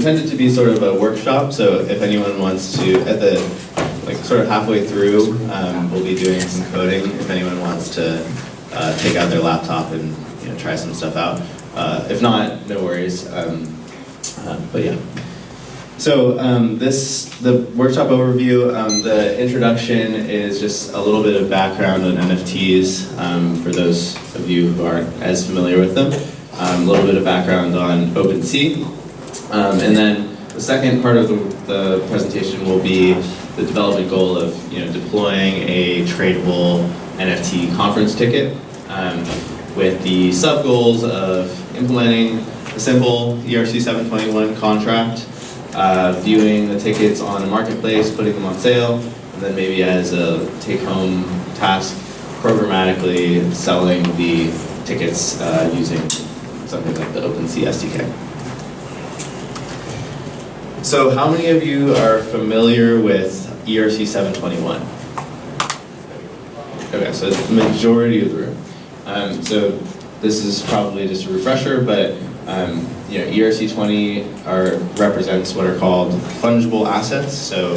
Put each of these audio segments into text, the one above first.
intended to be sort of a workshop, so if anyone wants to, at the, like sort of halfway through, we'll be doing some coding if anyone wants to take out their laptop and try some stuff out. If not, no worries. But yeah. So the workshop overview, the introduction is just a little bit of background on NFTs for those of you who aren't as familiar with them. A little bit of background on OpenSea. And then the second part of the presentation will be the development goal of deploying a tradable NFT conference ticket with the sub-goals of implementing a simple ERC721 contract, viewing the tickets on a marketplace, putting them on sale, and then maybe as a take-home task, programmatically selling the tickets using something like the OpenSea SDK. So how many of you are familiar with ERC721? Okay, so the majority of the room. So this is probably just a refresher, but ERC20 represents what are called fungible assets, so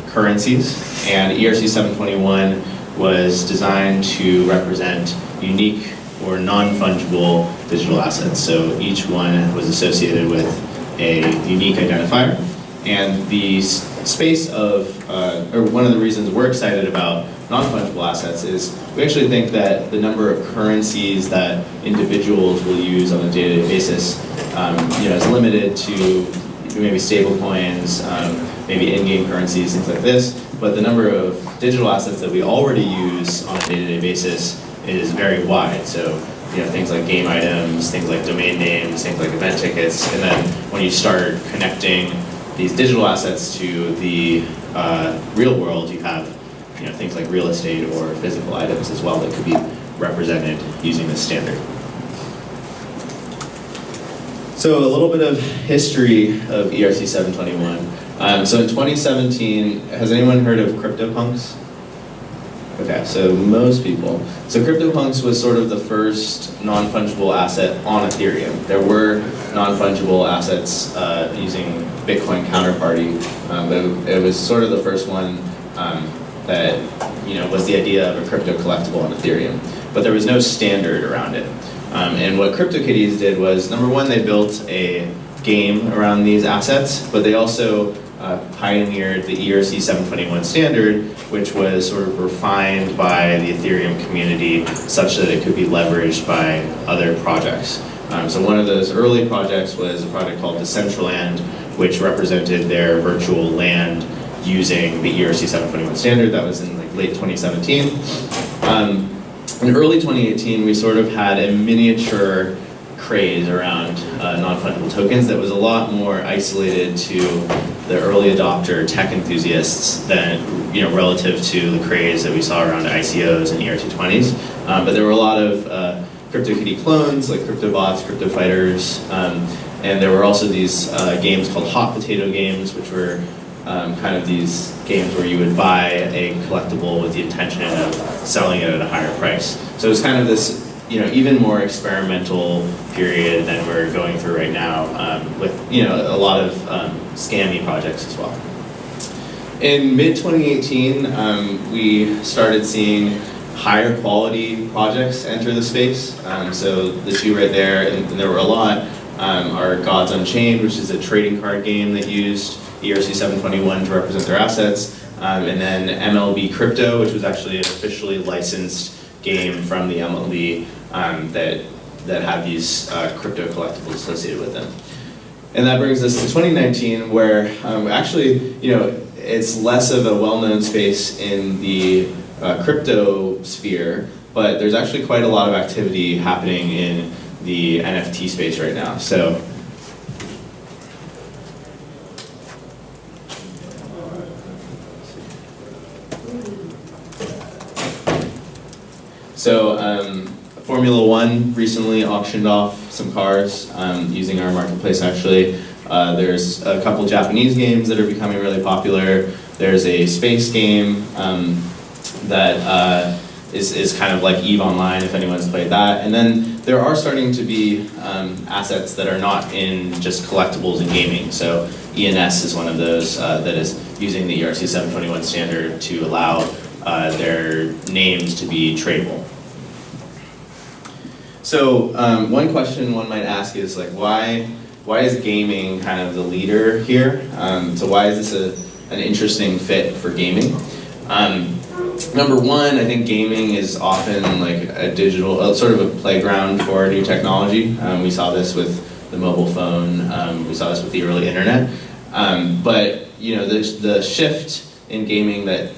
currencies, and ERC721 was designed to represent unique or non-fungible digital assets. So each one was associated with a unique identifier, and the space of, or one of the reasons we're excited about non-fungible assets is we actually think that the number of currencies that individuals will use on a day-to-day basis is limited to maybe stable coins, maybe in-game currencies, things like this, but the number of digital assets that we already use on a day-to-day basis is very wide. So things like game items, things like domain names, things like event tickets, and then when you start connecting these digital assets to the real world, you have things like real estate or physical items as well that could be represented using this standard. So a little bit of history of ERC721. So in 2017, has anyone heard of CryptoPunks? Okay, so most people. So CryptoPunks was sort of the first non-fungible asset on Ethereum. There were non-fungible assets using Bitcoin counterparty, but it was sort of the first one that was the idea of a crypto collectible on Ethereum. But there was no standard around it. And what CryptoKitties did was, number one, they built a game around these assets, but they also pioneered the ERC721 standard, which was sort of refined by the Ethereum community such that it could be leveraged by other projects. So one of those early projects was a project called Decentralized, which represented their virtual land using the ERC721 standard. That was in late 2017. In early 2018, we sort of had a miniature craze around non-fungible tokens that was a lot more isolated to the early adopter tech enthusiasts than relative to the craze that we saw around ICOs and ERC20s. But there were a lot of CryptoKitty clones like CryptoBots, CryptoFighters, and there were also these games called hot potato games, which were kind of these games where you would buy a collectible with the intention of selling it at a higher price. So it was kind of this even more experimental period than we're going through right now, with a lot of scammy projects as well. In mid-2018, we started seeing higher quality projects enter the space. So the two right there, and there were a lot, are Gods Unchained, which is a trading card game that used ERC721 to represent their assets, and then MLB Crypto, which was actually an officially licensed game from the MLB that had these crypto collectibles associated with them. And that brings us to 2019, where actually, it's less of a well-known space in the crypto sphere, but there's actually quite a lot of activity happening in the NFT space right now. So Formula One recently auctioned off some cars using our marketplace, actually. There's a couple Japanese games that are becoming really popular. There's a space game that is kind of like EVE Online, if anyone's played that. And then there are starting to be assets that are not in just collectibles and gaming. So ENS is one of those that is using the ERC721 standard to allow their names to be tradable. So one question one might ask is like, why is gaming kind of the leader here? So why is this an interesting fit for gaming? Number one, I think gaming is often like a digital, sort of a playground for new technology. We saw this with the mobile phone. We saw this with the early internet. But the shift in gaming that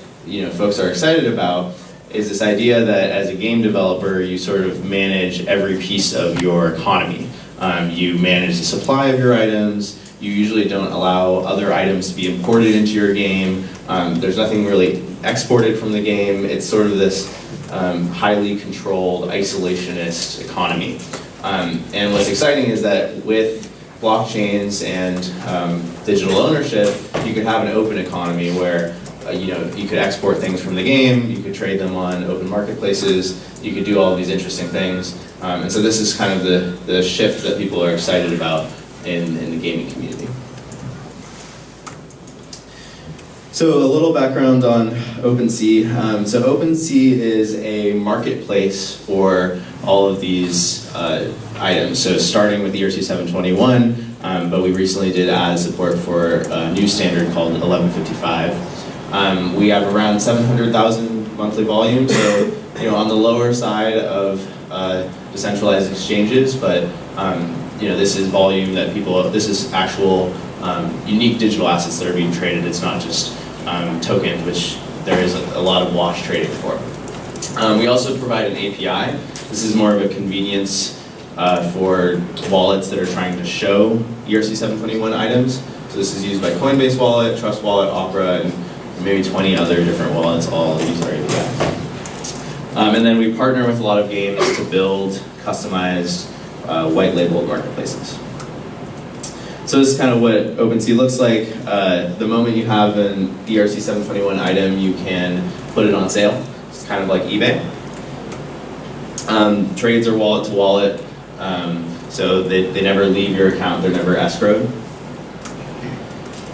folks are excited about is this idea that as a game developer, you sort of manage every piece of your economy. You manage the supply of your items. You usually don't allow other items to be imported into your game. There's nothing really exported from the game. It's sort of this highly controlled, isolationist economy. And what's exciting is that with blockchains and digital ownership, you could have an open economy where you could export things from the game, you could trade them on open marketplaces, you could do all of these interesting things. And so this is kind of the shift that people are excited about in the gaming community. So a little background on OpenSea. So OpenSea is a marketplace for all of these items. So starting with ERC721, but we recently did add support for a new standard called 1155. We have around 700,000 monthly volume, so on the lower side of decentralized exchanges, but this is volume that this is actual unique digital assets that are being traded. It's not just tokens, which there is a lot of wash trading for. We also provide an API. This is more of a convenience for wallets that are trying to show ERC721 items. So this is used by Coinbase Wallet, Trust Wallet, Opera, and maybe 20 other different wallets all use our API. And then we partner with a lot of games to build customized white labeled marketplaces. So this is kind of what OpenSea looks like. The moment you have an ERC721 item, you can put it on sale. It's kind of like eBay. Trades are wallet to wallet, so they never leave your account, they're never escrowed.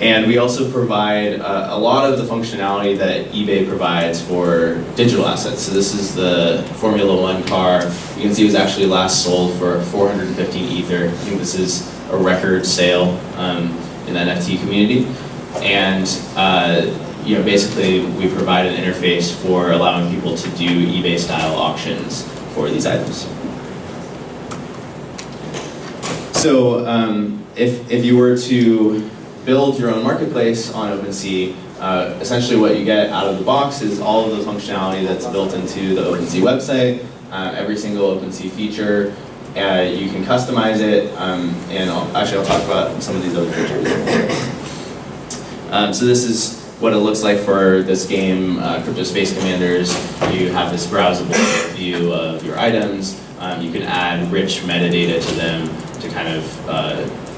And we also provide a lot of the functionality that eBay provides for digital assets. So this is the Formula One car. You can see it was actually last sold for 415 Ether. I think this is a record sale in the NFT community. And basically we provide an interface for allowing people to do eBay-style auctions for these items. So if you were to build your own marketplace on OpenSea, essentially what you get out of the box is all of the functionality that's built into the OpenSea website, every single OpenSea feature. You can customize it, and I'll talk about some of these other features. So this is what it looks like for this game, Crypto Space Commanders. You have this browsable view of your items. You can add rich metadata to them to kind of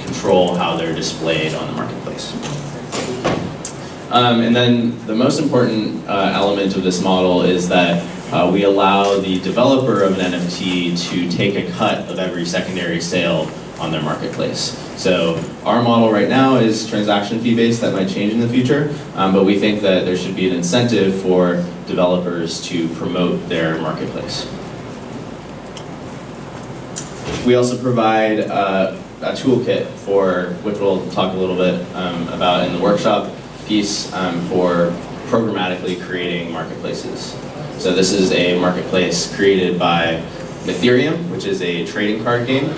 control how they're displayed on the marketplace. And then the most important element of this model is that we allow the developer of an NFT to take a cut of every secondary sale on their marketplace. So our model right now is transaction fee based. That might change in the future, but we think that there should be an incentive for developers to promote their marketplace. We also provide a toolkit which we'll talk a little bit about in the workshop piece, for programmatically creating marketplaces. So this is a marketplace created by Ethereum, which is a trading card game.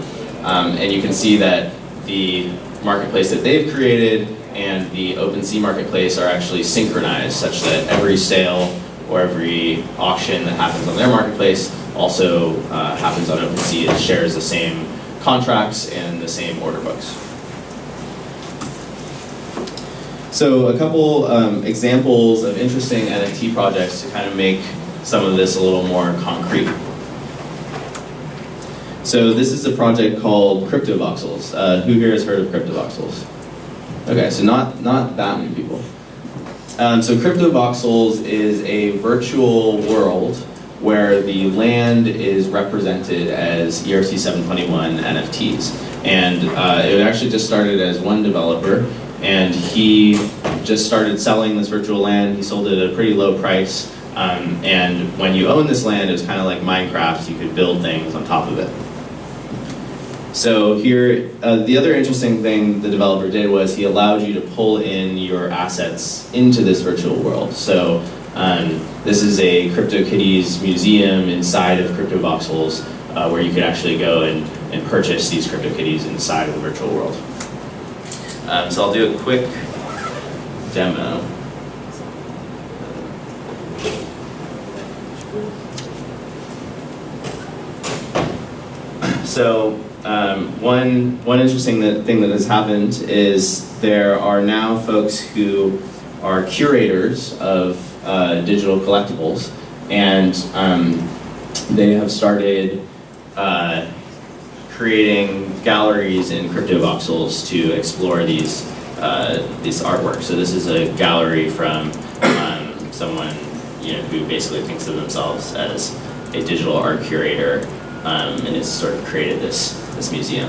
And you can see that the marketplace that they've created and the OpenSea marketplace are actually synchronized, such that every sale or every auction that happens on their marketplace also happens on OpenSea. It shares the same contracts and the same order books. So a couple examples of interesting NFT projects to kind of make some of this a little more concrete. So this is a project called CryptoVoxels. Who here has heard of CryptoVoxels? Okay, so not that many people. So CryptoVoxels is a virtual world where the land is represented as ERC721 NFTs. And it actually just started as one developer, and he just started selling this virtual land. He sold it at a pretty low price. And when you own this land, it was kind of like Minecraft. You could build things on top of it. So here, the other interesting thing the developer did was he allowed you to pull in your assets into this virtual world. So this is a CryptoKitties museum inside of CryptoVoxels, where you could actually go and purchase these CryptoKitties inside of the virtual world. So I'll do a quick demo. So one interesting thing that has happened is there are now folks who are curators of digital collectibles, and they have started creating galleries in CryptoVoxels to explore these artworks. So this is a gallery from someone who basically thinks of themselves as a digital art curator, and has sort of created this museum.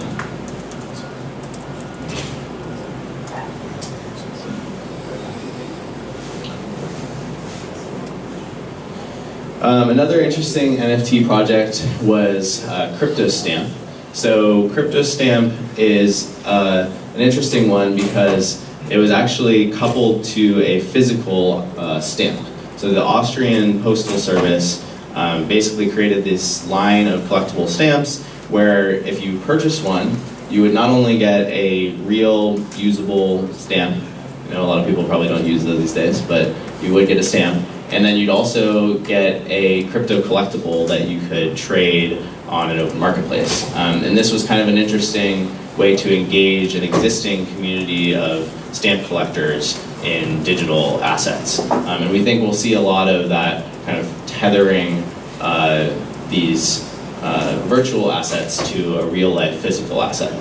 Another interesting NFT project was CryptoStamp. So CryptoStamp is an interesting one because it was actually coupled to a physical stamp. So the Austrian Postal Service basically created this line of collectible stamps where if you purchased one, you would not only get a real usable stamp, a lot of people probably don't use those these days, but you would get a stamp, and then you'd also get a crypto collectible that you could trade on an open marketplace. And this was kind of an interesting way to engage an existing community of stamp collectors in digital assets. And we think we'll see a lot of that kind of tethering these virtual assets to a real-life physical asset.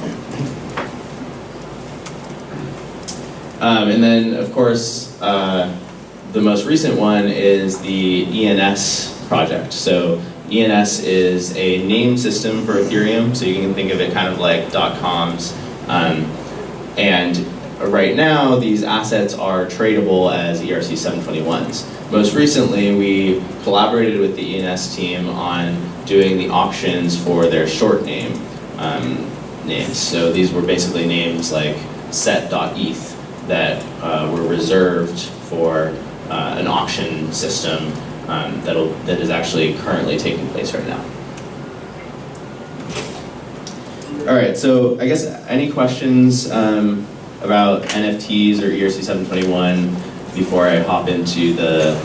And then, of course, the most recent one is the ENS project. So ENS is a name system for Ethereum, so you can think of it kind of like .coms. And right now, these assets are tradable as ERC721s. Most recently, we collaborated with the ENS team on doing the auctions for their short name names. So these were basically names like set.eth that were reserved for an auction system that is actually currently taking place right now. All right, so I guess any questions about NFTs or ERC721 before I hop into the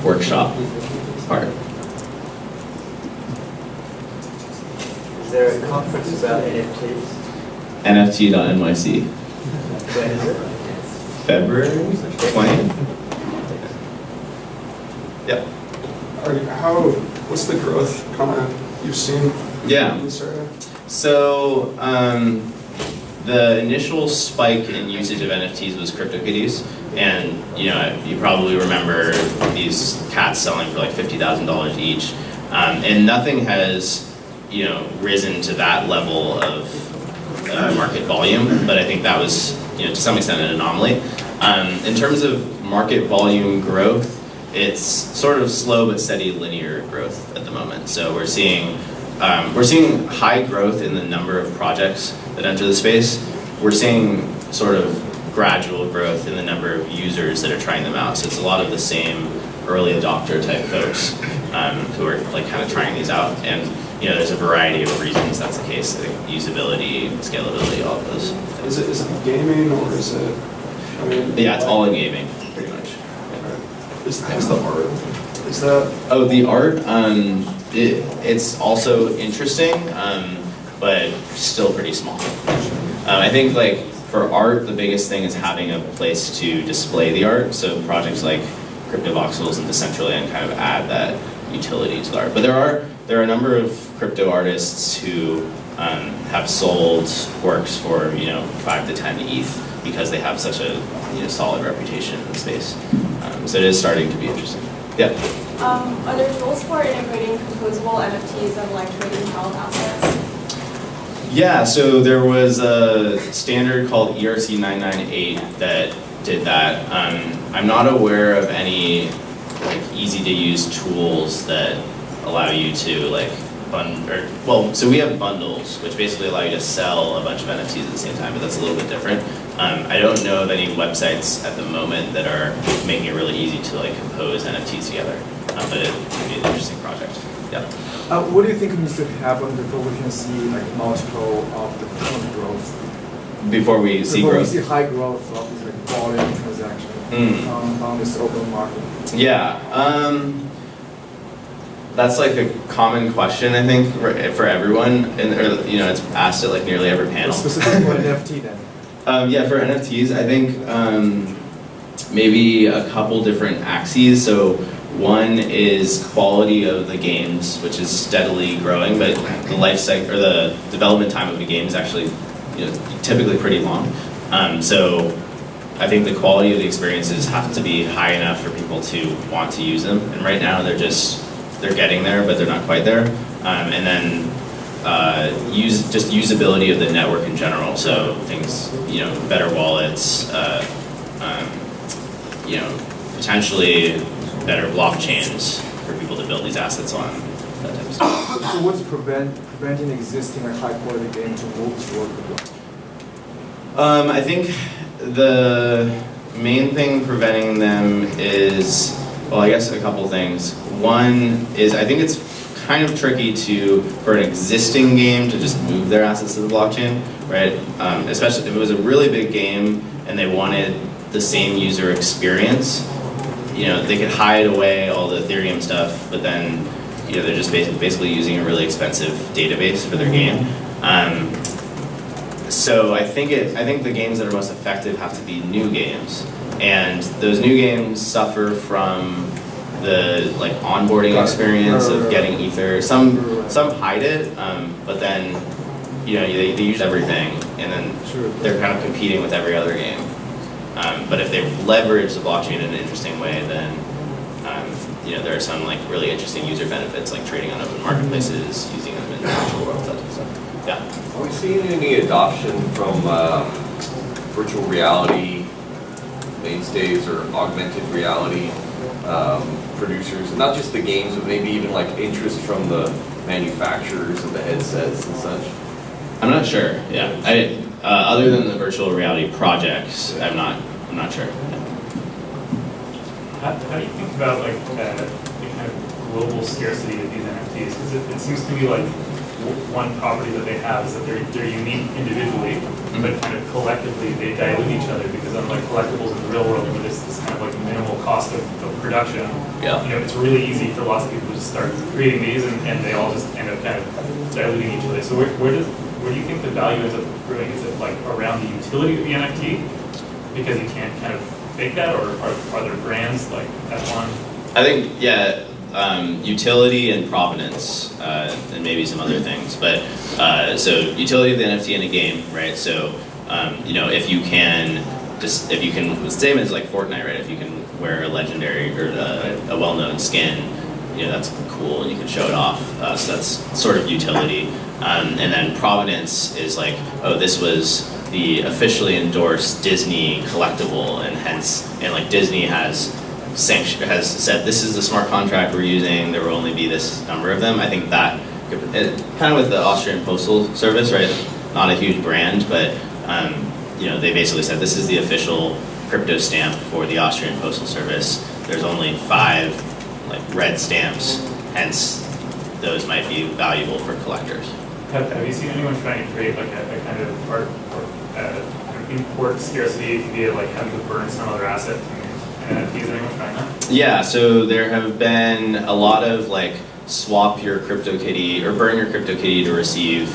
workshop part? Is there a conference about NFTs? NFT.nyc. When is it? February 20th? Yep. What's the growth kind of you've seen? Yeah. In this area? So the initial spike in usage of NFTs was CryptoKitties, and you probably remember these cats selling for like $50,000 each, and nothing has risen to that level of market volume. But I think that was to some extent an anomaly. In terms of market volume growth, it's sort of slow but steady linear growth at the moment. So we're seeing high growth in the number of projects that enter the space. We're seeing sort of gradual growth in the number of users that are trying them out. So it's a lot of the same early adopter type folks who are like kind of trying these out. And there's a variety of reasons that's the case. I think usability, scalability, all of those. Is it gaming or is it? Yeah, it's all in gaming, pretty much. Is the art? Is that? Oh, the art. It's also interesting, but still pretty small. I think like for art, the biggest thing is having a place to display the art. So projects like CryptoVoxels and Decentralized kind of add that utility to the art. But there are a number of crypto artists who have sold works for 5 to 10 ETH because they have such a solid reputation in the space. So it is starting to be interesting. Yeah. Are there tools for integrating composable NFTs and like trading held assets? Yeah, so there was a standard called ERC721 that did that. I'm not aware of any like easy to use tools that allow you to like so we have bundles, which basically allow you to sell a bunch of NFTs at the same time, but that's a little bit different. I don't know of any websites at the moment that are making it really easy to like compose NFTs together, but it would be an interesting project. Yeah. What do you think needs to happen before we can see like multiple of the current growth? Before we see Before growth? we see high growth of this like volume transaction on this open market? Yeah. That's like a common question, I think, for everyone, and you know, it's asked at like nearly every panel. Specifically for NFT then? Yeah, for NFTs, I think maybe a couple different axes. So one is quality of the games, which is steadily growing, but the life cycle or the development time of a game is actually, you know, typically pretty long. So I think the quality of the experiences have to be high enough for people to want to use them, and right now they're getting there, but they're not quite there. And then just usability of the network in general. So things, you know, better wallets, you know, potentially better blockchains for people to build these assets on. That type of stuff. So what's preventing existing like high quality game to move toward the blockchain? I think the main thing preventing them is, well, I guess a couple things. One is I think it's kind of tricky for an existing game to just move their assets to the blockchain, right? Especially if it was a really big game and they wanted the same user experience. You know, they could hide away all the Ethereum stuff, but then, you know, they're just basically using a really expensive database for their game. So I think the games that are most effective have to be new games, and those new games suffer from the like onboarding experience of getting Ether. Some hide it, but then, you know, they use everything, and then they're kind of competing with every other game. But if they leverage the blockchain in an interesting way, then you know, there are some like really interesting user benefits, like trading on open marketplaces, using them in the virtual world, that type of stuff. Yeah. Are we seeing any adoption from virtual reality mainstays or augmented reality producers, not just the games, but maybe even like interest from the manufacturers of the headsets and such? I'm not sure. Yeah, other than the virtual reality projects, I'm not sure. Yeah. How do you think about like the kind of global scarcity of these NFTs? Because it seems to me like one property that they have is that they're unique individually, but kind of collectively they dilute each other, because unlike collectibles in the real world where there's this kind of like minimal cost of production, Yeah. you know, it's really easy for lots of people to just start creating these, and they all just end up kind of diluting each other. So where do you think the value ends up accruing? Is it like around the utility of the NFT, because you can't kind of fake that, or are there brands like F1? I think, yeah, utility and provenance, and maybe some other things. But so utility of the NFT in a game, right? So you know, if you can, the same as like Fortnite, right? If you can wear a legendary or a well-known skin, you know, that's cool, and you can show it off. So that's sort of utility. And then provenance is like, oh, this was the officially endorsed Disney collectible, and like Disney has said this is the smart contract we're using, there will only be this number of them. I think that, kind of with the Austrian Postal Service, right? Not a huge brand, but you know, they basically said this is the official crypto stamp for the Austrian Postal Service. There's only 5 like red stamps, hence those might be valuable for collectors. Have you seen anyone trying to create like a kind of art or import scarcity via like having to burn some other asset? Is anyone trying that? Yeah, so there have been a lot of like swap your CryptoKitty or burn your CryptoKitty to receive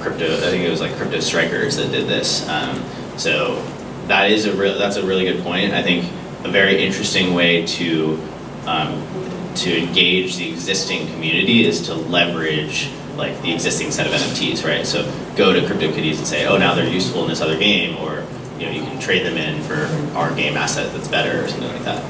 crypto. I think it was like Crypto Strikers that did this. So that's a really good point. I think a very interesting way to engage the existing community is to leverage like the existing set of NFTs, right? So go to CryptoKitties and say, oh, now they're useful in this other game, or you know, you can trade them in for our game asset that's better, or something like that.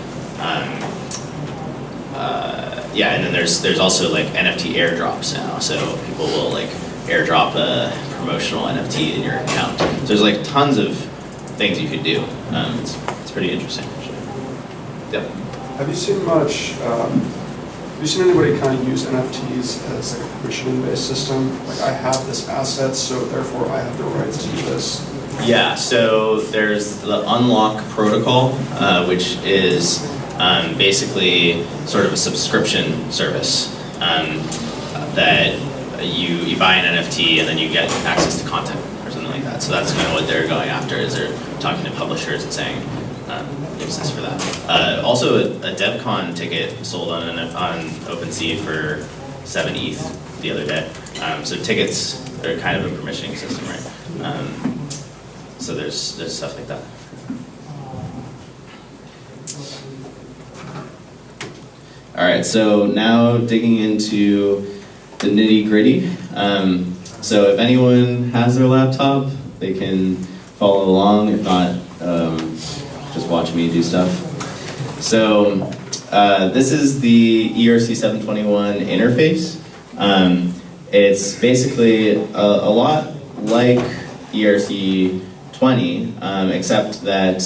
yeah, and then there's also like NFT airdrops now, so people will like airdrop a promotional NFT in your account. So there's like tons of things you could do. It's pretty interesting, actually. Yep. Have you seen much, have you seen anybody kind of use NFTs as like a permission-based system? Like, I have this asset, so therefore I have the rights to do this. Yeah, so there's the Unlock protocol, which is basically sort of a subscription service that you buy an NFT and then you get access to content or something like that. So that's kind of what they're going after, is they're talking to publishers and saying, use this for that. Also, a DevCon ticket sold on OpenSea for 7 ETH the other day. So tickets are kind of a permissioning system, right? So there's stuff like that. All right, so now digging into the nitty gritty. So if anyone has their laptop, they can follow along. If not, just watch me do stuff. So this is the ERC721 interface. It's basically a lot like ERC20, except that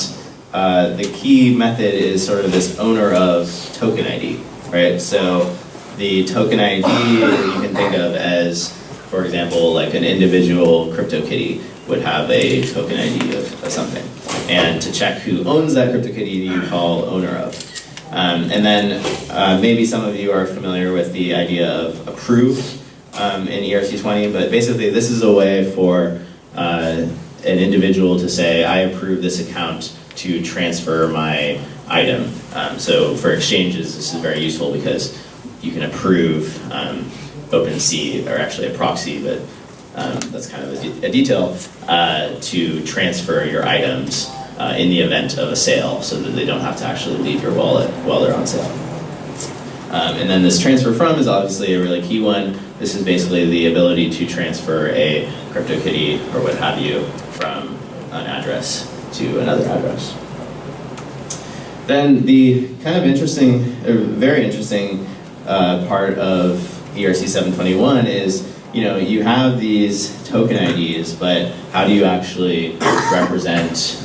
the key method is sort of this owner of token ID, right? So the token ID you can think of as, for example, like an individual CryptoKitty would have a token ID of something. And to check who owns that CryptoKitty, you call owner of. And then maybe some of you are familiar with the idea of approve in ERC20, but basically this is a way for an individual to say, I approve this account to transfer my item. So for exchanges, this is very useful because you can approve OpenSea, or actually a proxy, but that's kind of a detail, to transfer your items in the event of a sale so that they don't have to actually leave your wallet while they're on sale. And then this transfer from is obviously a really key one. This is basically the ability to transfer a CryptoKitty or what have you from an address to another address. Then the kind of interesting, very interesting part of ERC 721 is, you have these token IDs, but how do you actually represent,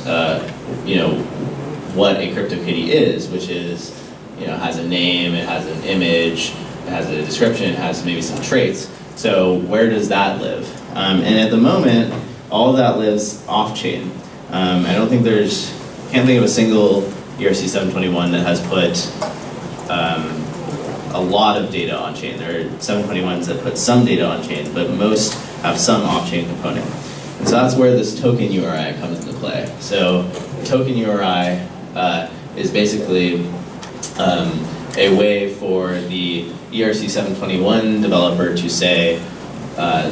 what a CryptoKitty is, which is, has a name, it has an image, it has a description, it has maybe some traits. So where does that live? And at the moment, all of that lives off-chain. I don't think can't think of a single ERC 721 that has put a lot of data on chain. There are 721s that put some data on chain, but most have some off-chain component. And so that's where this token URI comes into play. So token URI is basically a way for the ERC 721 developer to say,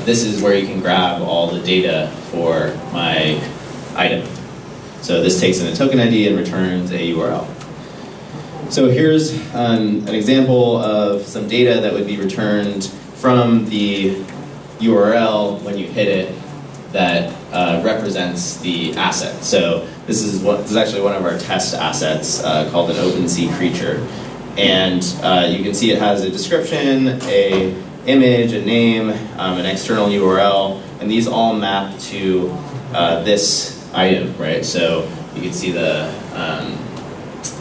this is where you can grab all the data for my item. So this takes in a token ID and returns a URL. So here's an example of some data that would be returned from the URL when you hit it that represents the asset. So this is actually one of our test assets called an OpenSea creature. And you can see it has a description, a image, a name, an external URL, and these all map to this item, right? So you can see the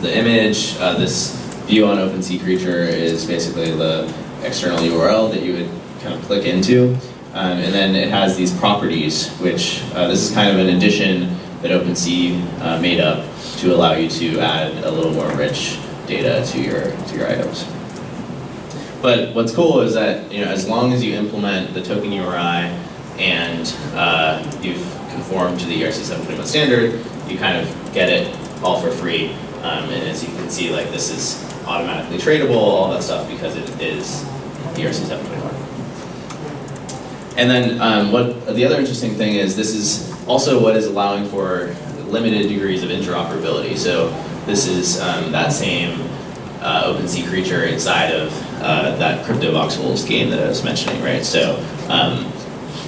image, this view on OpenSea creature is basically the external URL that you would kind of click into. And then it has these properties, which this is kind of an addition that OpenSea made up to allow you to add a little more rich data to your items. But what's cool is that as long as you implement the token URI and you've conformed to the ERC 721 standard, you kind of get it all for free. And as you can see, like this is automatically tradable, all that stuff, because it is ERC 721. And then what the other interesting thing is, this is also what is allowing for limited degrees of interoperability. So this is that same OpenSea creature inside of that CryptoVoxels game that I was mentioning, right? So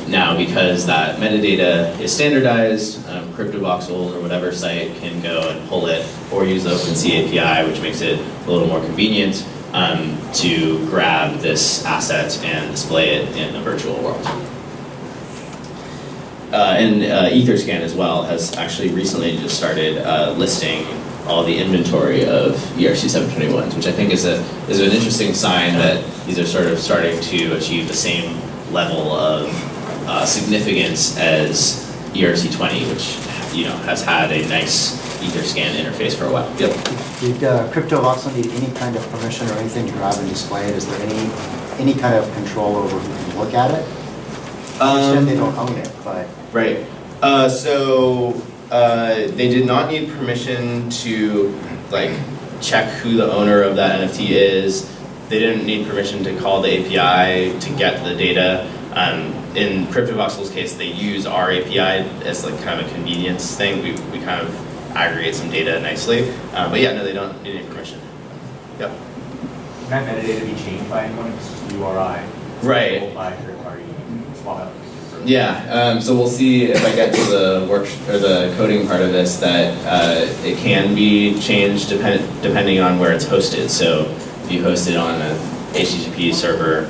now, because that metadata is standardized, CryptoVoxels or whatever site can go and pull it or use the OpenSea API, which makes it a little more convenient. to grab this asset and display it in a virtual world. And Etherscan as well has actually recently just started listing all the inventory of ERC721s, which I think is an interesting sign that these are sort of starting to achieve the same level of significance as ERC20, which has had a nice Etherscan interface for a while. Yep. Did CryptoVoxel need any kind of permission or anything to grab and display it? Is there any kind of control over who can look at it? Except they don't own it, but right. They did not need permission to check who the owner of that NFT is. They didn't need permission to call the API to get the data. In CryptoVoxel's case, they use our API as kind of a convenience thing. We kind of aggregate some data nicely. But yeah, no, they don't need any permission. Yep. Can that metadata be changed by anyone? It's just a URI. Right. By third party swap out. Yeah, so we'll see if I get to the the coding part of this that it can be changed depending on where it's hosted. So if you host it on a HTTP server,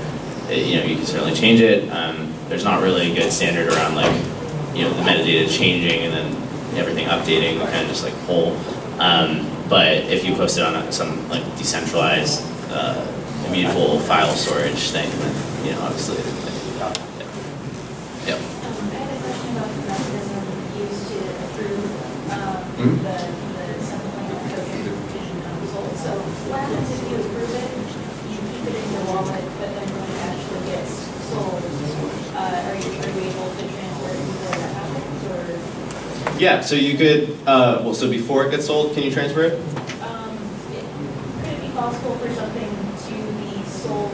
you can certainly change it. There's not really a good standard around the metadata changing and then everything updating, kind of just pull. But if you post it on some decentralized immutable file storage thing, then obviously. Yep. I had a question about the mechanism used to approve the settlement result. So what happens if you approve it, you keep it in your wallet, but then when it actually gets sold, are you able to transfer it before that happens? Or? Yeah, so you could, so before it gets sold, can you transfer it? Could it be possible for something to be sold,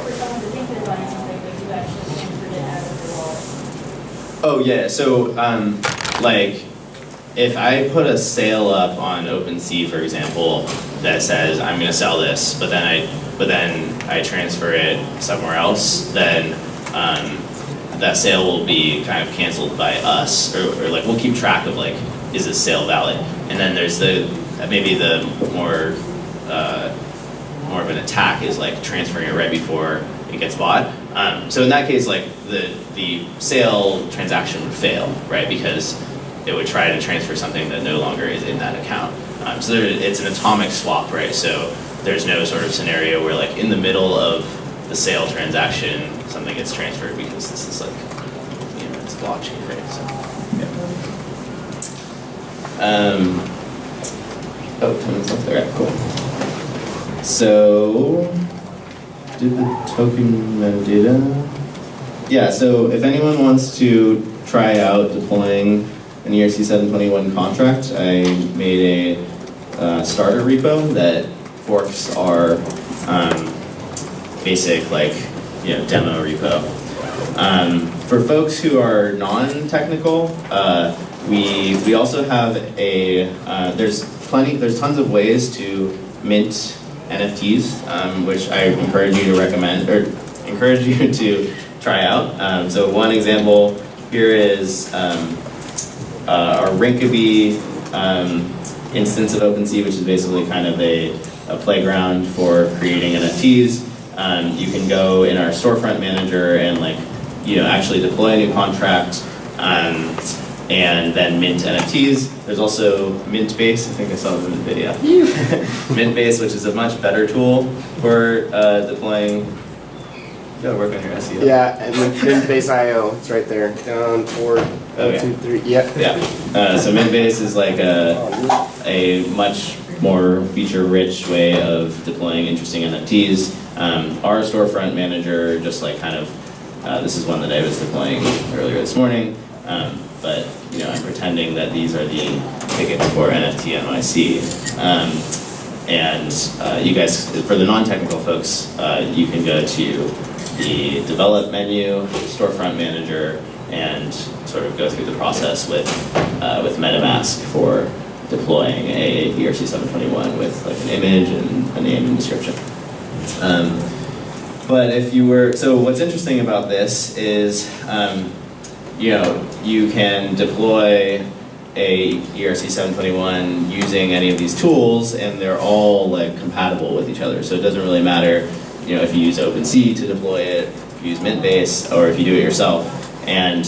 for someone to think they're buying something, but you actually transferred it out of your wallet? Oh yeah, so if I put a sale up on OpenSea, for example, that says I'm going to sell this, but then I transfer it somewhere else, then that sale will be kind of canceled by us, or we'll keep track of is this sale valid? And then there's maybe the more of an attack is transferring it right before it gets bought. So in that case, the sale transaction would fail, right? Because it would try to transfer something that no longer is in that account. So it's an atomic swap, right? So there's no sort of scenario where in the middle of the sale transaction, something gets transferred because this is it's blockchain, right? So, yeah. 10 minutes left there, cool. So, did the token metadata? Yeah, so if anyone wants to try out deploying an ERC721 contract, I made a starter repo that forks our basic demo repo. For folks who are non-technical, we also have there's tons of ways to mint NFTs, which I encourage you to try out. So one example here is our Rinkeby instance of OpenSea, which is basically kind of a playground for creating NFTs. You can go in our storefront manager and actually deploy a new contract and then mint NFTs. There's also Mintbase. I think I saw it in the video. Mintbase, which is a much better tool for deploying. You gotta work on your SEO. Yeah, and Mintbase.io, it's right there. Down 4, 2, 3. Yep. Yeah. So Mintbase is a much more feature-rich way of deploying interesting NFTs. Our storefront manager, just this is one that I was deploying earlier this morning. But I'm pretending that these are the tickets for NFT NYC. And you guys, for the non-technical folks, you can go to the develop menu, storefront manager, and sort of go through the process with MetaMask for deploying a ERC721 with an image and a name and description. But so what's interesting about this is, you can deploy a ERC 721 using any of these tools, and they're all like compatible with each other. So it doesn't really matter, you know, if you use OpenSea to deploy it, if you use Mintbase, or if you do it yourself. And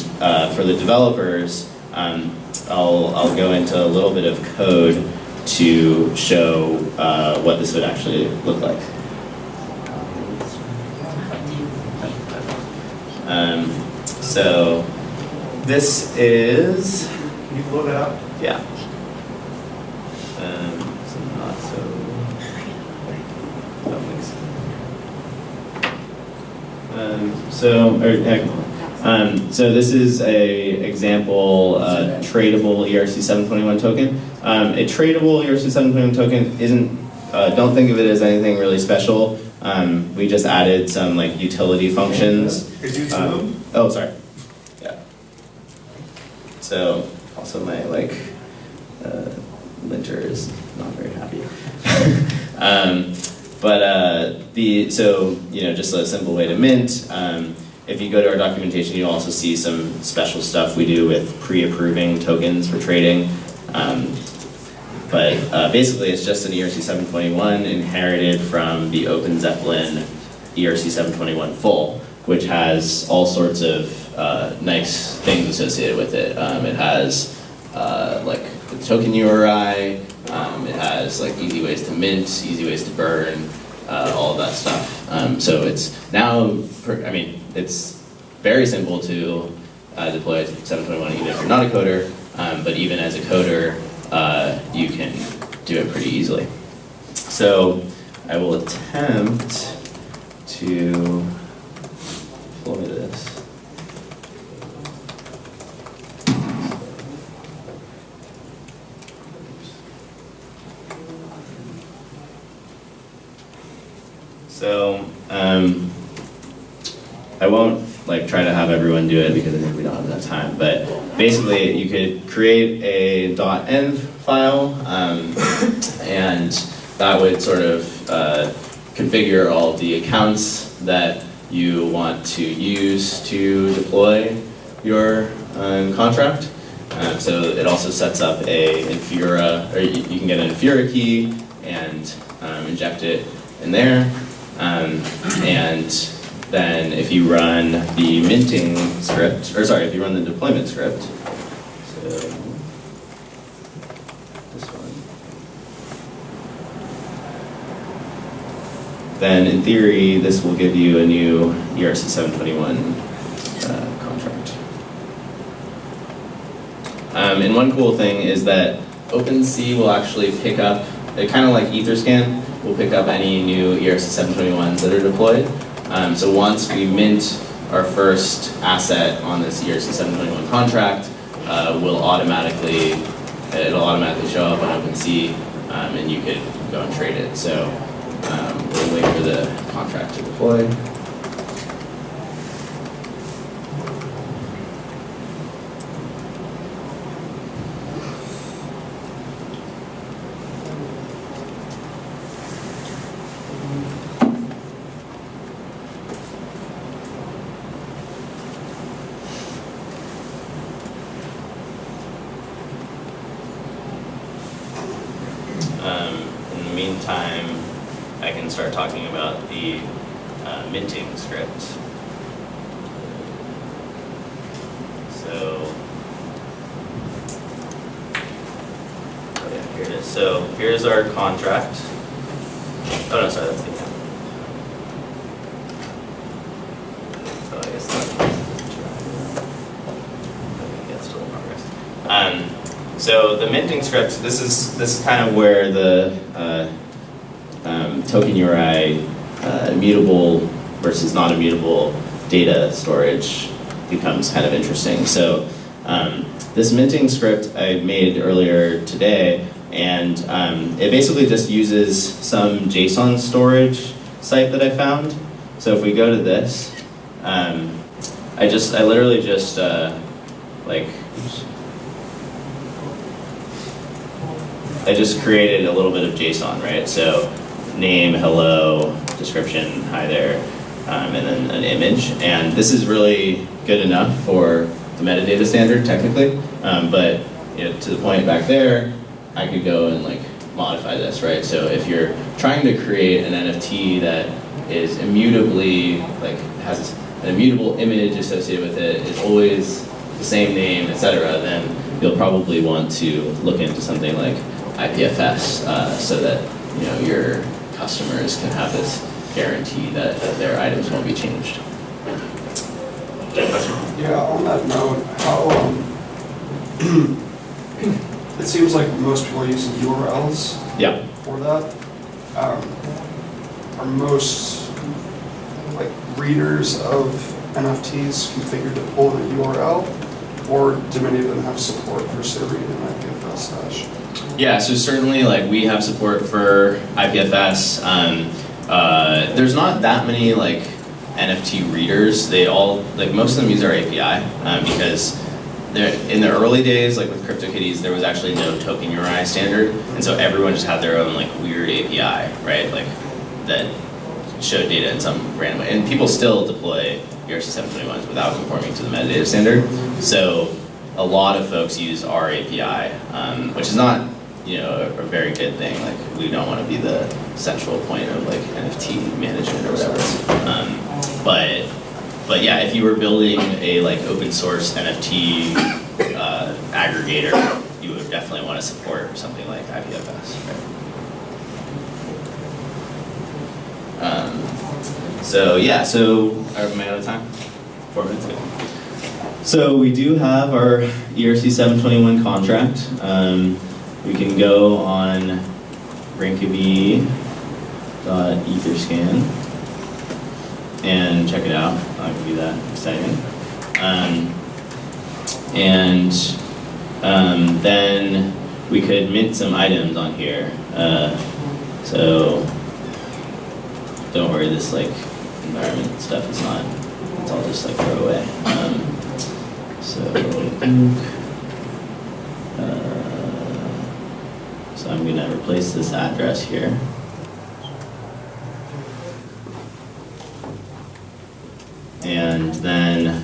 for the developers, I'll go into a little bit of code to show what this would actually look like. So this is, Can you blow that up? yeah. So not so, that makes so this is a example tradable ERC 721 token. A tradable ERC 721 token isn't, don't think of it as anything really special. We just added some like utility functions. Could you zoom? Oh, sorry. Yeah. So also my like linter is not very happy. So you know, just a simple way to mint. If you go to our documentation, you'll also see some special stuff we do with pre-approving tokens for trading. Basically, it's just an ERC 721 inherited from the Open Zeppelin ERC 721 full, which has all sorts of nice things associated with it. It has like the token URI, it has like easy ways to mint, easy ways to burn, all of that stuff. So it's now, it's very simple to deploy 721 even if you're not a coder, but even as a coder, you can do it pretty easily. So I will attempt to deploy this. So I won't like try to have everyone do it because I think we don't have enough time, but basically you could create a .env file and that would sort of configure all of the accounts that you want to use to deploy your contract. So it also sets up a Infura, or you can get an Infura key and inject it in there. And then if you run the minting script, or sorry, if you run the deployment script, so this one, then in theory, this will give you a new ERC 721 contract. And one cool thing is that OpenSea will actually pick up, kind of like Etherscan, will pick up any new ERC 721s that are deployed. So once we mint our first asset on this ERC 721 contract, it'll automatically show up on OpenSea, and you could go and trade it. So we'll wait for the contract to deploy. In the meantime, I can start talking about the minting script. So, oh yeah, here it is. So here's our contract. Oh no, sorry, that's the account. So I guess that's still in progress. So the minting script, this is kind of where the token URI immutable versus non-immutable data storage becomes kind of interesting. So this minting script I made earlier today, and it basically just uses some JSON storage site that I found. So if we go to this, I literally just I just created a little bit of JSON, right? So name, hello, description, hi there, and then an image. And this is really good enough for the metadata standard, technically. But to the point back there, I could go and like modify this, right? So if you're trying to create an NFT that is immutably, like has an immutable image associated with it, is always the same name, etc., then you'll probably want to look into something like IPFS so that your customers can have this guarantee that their items won't be changed. Yeah, on that note, how, it seems like most people are using URLs for that. Are most like readers of NFTs configured to pull in a URL, or do many of them have support for say reading an IPFS hash? Yeah, so certainly like we have support for IPFS. There's not that many like NFT readers. They all, like most of them use our API because in the early days, like with CryptoKitties, there was actually no token URI standard, and so everyone just had their own like weird API, right? Like that showed data in some random way. And people still deploy ERC721s without conforming to the metadata standard. So a lot of folks use our API, which is not a very good thing. Like we don't want to be the central point of like NFT management or whatever. But yeah, if you were building a like open source NFT aggregator, you would definitely want to support something like IPFS. Right? So yeah, so am I out of time? 4 minutes ago. So we do have our ERC721 contract. We can go on Rinkeby.etherscan and check it out. Not gonna be that exciting. Then we could mint some items on here. So don't worry, this like environment stuff is not. It's all just like throw away. So I'm gonna replace this address here. And then,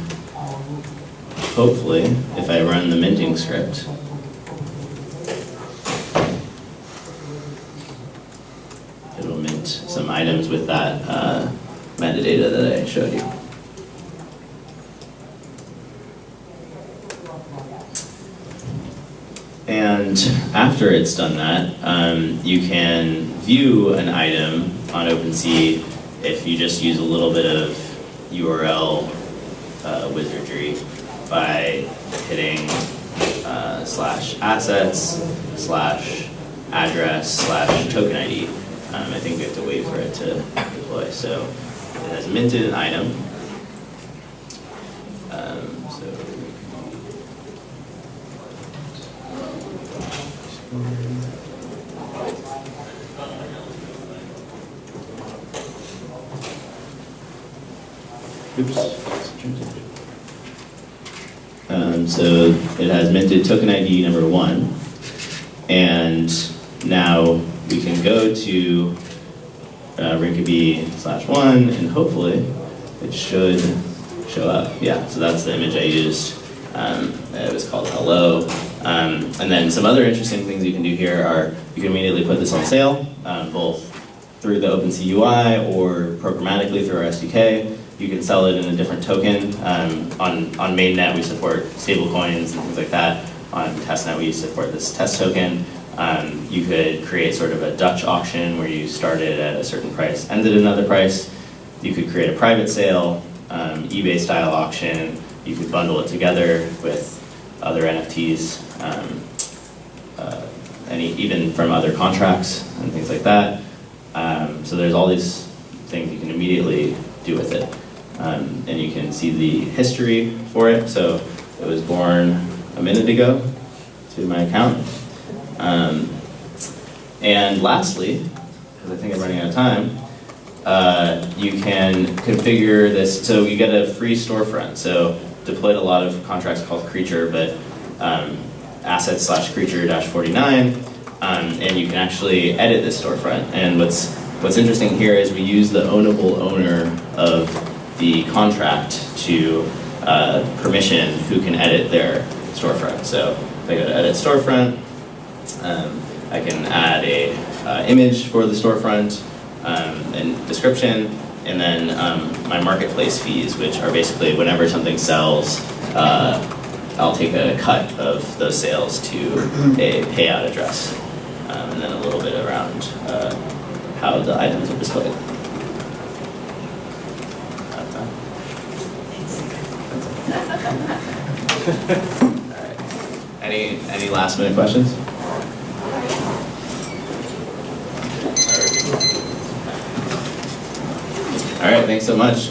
hopefully, if I run the minting script, it'll mint some items with that metadata that I showed you. And after it's done that, you can view an item on OpenSea if you just use a little bit of URL wizardry by hitting /assets/address/token ID. I think we have to wait for it to deploy. So it has minted an item. So it has minted token ID number 1, and now we can go to Rinkeby/1, and hopefully it should show up. Yeah, so that's the image I used. It was called Hello. And then some other interesting things you can do here are you can immediately put this on sale, both through the OpenSea UI or programmatically through our SDK. You can sell it in a different token. On mainnet, we support stablecoins and things like that. On testnet, we support this test token. You could create sort of a Dutch auction where you started at a certain price, ended at another price. You could create a private sale, eBay-style auction. You could bundle it together with other NFTs, even from other contracts and things like that. So there's all these things you can immediately do with it. And you can see the history for it. So it was born a minute ago to my account. And lastly, because I think I'm running out of time, you can configure this. So you get a free storefront. So deployed a lot of contracts called Creature, but assets/creature-49, and you can actually edit this storefront. And what's interesting here is we use the ownable owner of the contract to permission who can edit their storefront. So if I go to edit storefront, I can add a image for the storefront, and description, and then my marketplace fees, which are basically whenever something sells, I'll take a cut of those sales to a payout address, and then a little bit around how the items are displayed. Alright. Any last minute questions? All right, thanks so much.